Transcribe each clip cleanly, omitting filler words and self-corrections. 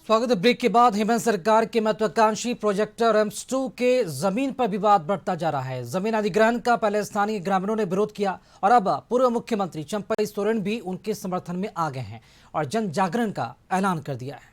स्वागत है। ब्रेक के बाद हेमंत सरकार के महत्वाकांक्षी प्रोजेक्ट रिम्स 2 के जमीन पर विवाद बढ़ता जा रहा है। जमीन अधिग्रहण का पहले स्थानीय ग्रामीणों ने विरोध किया और अब पूर्व मुख्यमंत्री चंपाई सोरेन भी उनके समर्थन में आ गए हैं और जन जागरण का ऐलान कर दिया है।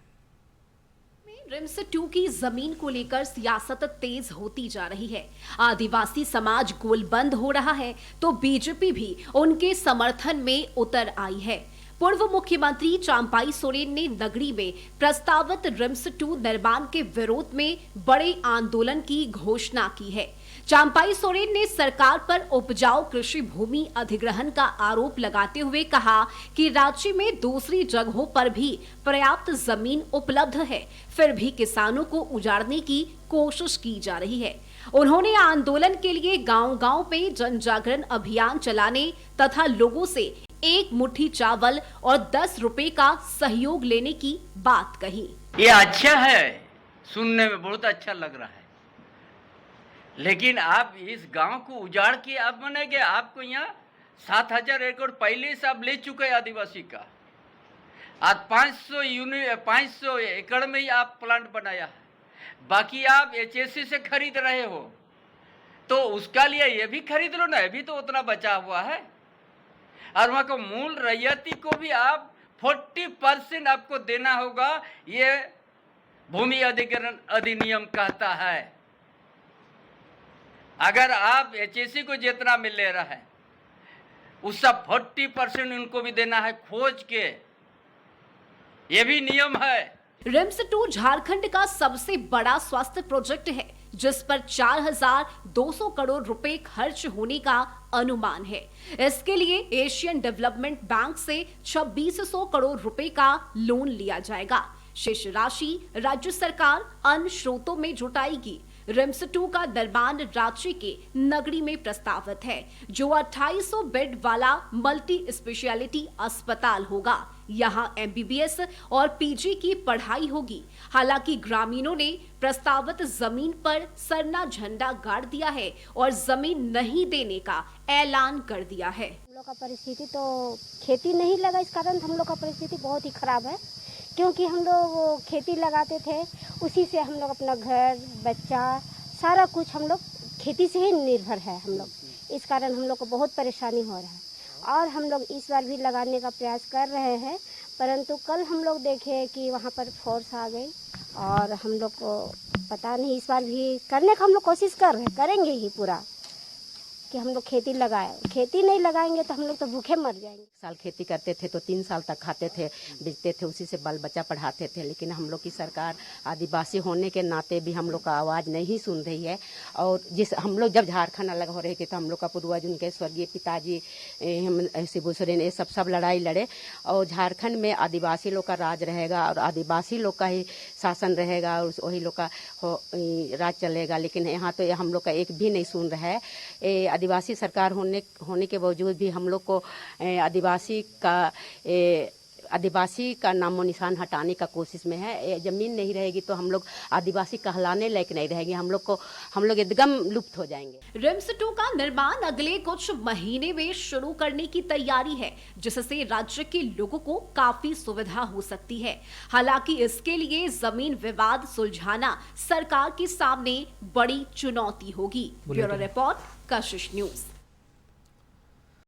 रिम्स 2 की जमीन को लेकर सियासत तेज होती जा रही है। आदिवासी समाज गोलबंद हो रहा है तो बीजेपी भी उनके समर्थन में उतर आई है। पूर्व मुख्यमंत्री चंपाई सोरेन ने नगरी में प्रस्तावित रिम्स 2 निर्माण के विरोध में बड़े आंदोलन की घोषणा की है। चंपाई सोरेन ने सरकार पर उपजाऊ कृषि भूमि अधिग्रहण का आरोप लगाते हुए कहा कि राज्य में दूसरी जगहों पर भी पर्याप्त जमीन उपलब्ध है, फिर भी किसानों को उजाड़ने की कोशिश की जा रही है। उन्होंने आंदोलन के लिए गांव-गांव में जन जागरण अभियान चलाने तथा लोगों से एक मुट्ठी चावल और 10 रुपए का सहयोग लेने की बात कही। ये अच्छा है, सुनने में बहुत अच्छा लग रहा है, लेकिन आप इस गांव को उजाड़ के आप बनेंगे। आपको यहाँ 7,000 एकड़ पहले से आप ले चुके हैं आदिवासी का। आज 500 एकड़ में ही आप प्लांट बनाया है, बाकी आप HSC से खरीद रहे हो, तो उसका लिए ये भी खरीद लो ना, ये भी तो उतना बचा हुआ है। और वहाँ को मूल रैयती को भी आप 40% आपको देना होगा, ये भूमि अधिग्रहण अधिनियम कहता है। अगर आप HSC को जितना मिल ले रहा है उसका 40% उनको भी देना है खोज के, ये भी नियम है। रिम्स 2 झारखंड का सबसे बड़ा स्वास्थ्य प्रोजेक्ट है, जिस पर 4,200 करोड़ रुपए खर्च होने का अनुमान है। इसके लिए एशियन डेवलपमेंट बैंक से 2,600 करोड़ रुपए का लोन लिया जाएगा। शेष राशि राज्य सरकार अन्य स्रोतों में जुटाएगी। रिम्स 2 का निर्माण रांची के नगरी में प्रस्तावित है, जो 2800 बेड वाला मल्टी स्पेशलिटी अस्पताल होगा। यहाँ MBBS और PG की पढ़ाई होगी। हालांकि ग्रामीणों ने प्रस्तावित जमीन पर सरना झंडा गाड़ दिया है और जमीन नहीं देने का ऐलान कर दिया है। हम लोग का परिस्थिति तो खेती नहीं लगा, इस कारण हम लोग का परिस्थिति बहुत ही खराब है, क्योंकि हम लोग खेती लगाते थे, उसी से हम लोग अपना घर बच्चा सारा कुछ हम लोग खेती से ही निर्भर है हम लोग। इस कारण हम लोग को बहुत परेशानी हो रहा है और हम लोग इस बार भी लगाने का प्रयास कर रहे हैं, परंतु कल हम लोग देखे कि वहाँ पर फोर्स आ गई और हम लोग को पता नहीं, इस बार भी करने का हम लोग कोशिश कर रहे हैं, करेंगे ही पूरा कि हम लोग खेती लगाए। खेती नहीं लगाएंगे तो हम लोग तो भूखे मर जाएंगे। साल खेती करते थे तो 3 साल तक खाते थे, बेचते थे, उसी से बाल बच्चा पढ़ाते थे। लेकिन हम लोग की सरकार आदिवासी होने के नाते भी हम लोग का आवाज़ नहीं सुन रही है। और जिस हम लोग जब झारखंड अलग हो रहे थे तो हम लोग का पूर्वज उनके स्वर्गीय पिताजी शिबू सोरेन ये सब लड़ाई लड़े और झारखंड में आदिवासी लोग का राज रहेगा और आदिवासी लोग का ही शासन रहेगा और वही लोग का राज चलेगा। लेकिन यहाँ तो हम लोग का एक भी नहीं सुन रहा है। आदिवासी सरकार होने के बावजूद भी हम लोग को आदिवासी का नामो निशान हटाने का कोशिश में है। जमीन नहीं रहेगी तो हम लोग आदिवासी कहलाने लायक नहीं रहेंगे, हम लोग एकदम लुप्त हो जाएंगे। रिम्स 2 का निर्माण अगले कुछ महीने में शुरू करने की तैयारी है, जिससे राज्य के लोगों को काफी सुविधा हो सकती है। हालांकि इसके लिए जमीन विवाद सुलझाना सरकार के सामने बड़ी चुनौती होगी। ब्यूरो रिपोर्ट, कशिश न्यूज।